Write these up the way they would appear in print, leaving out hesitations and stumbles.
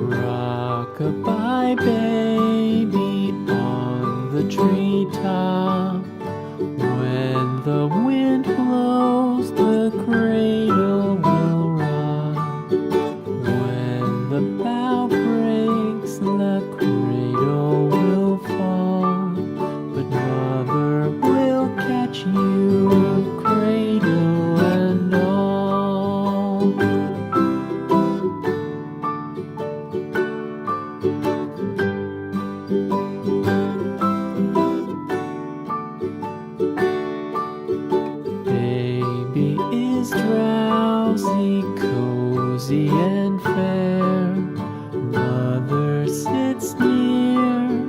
Rock-a-bye baby on the treetop. When the wind blows, the cradle will rock. When the bough breaks, the cradle will fall. But mother will catch you, cradle and all. Baby is drowsy, cozy and fair. Mother sits near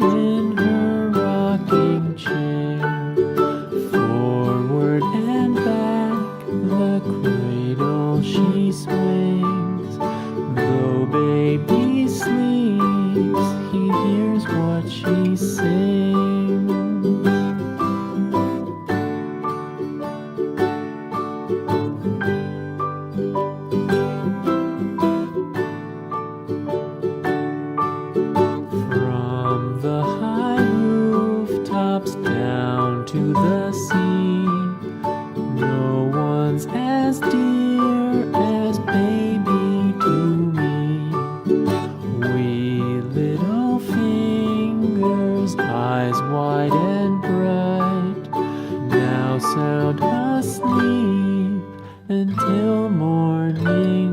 in her rocking chair. Forward and back, the cradle she swings. Though baby sleeps, he hears what she sings. From the high rooftops down to the sea, no one's as dear as baby to me. Wee little fingers, eyes wide and bright, now sound asleep until morning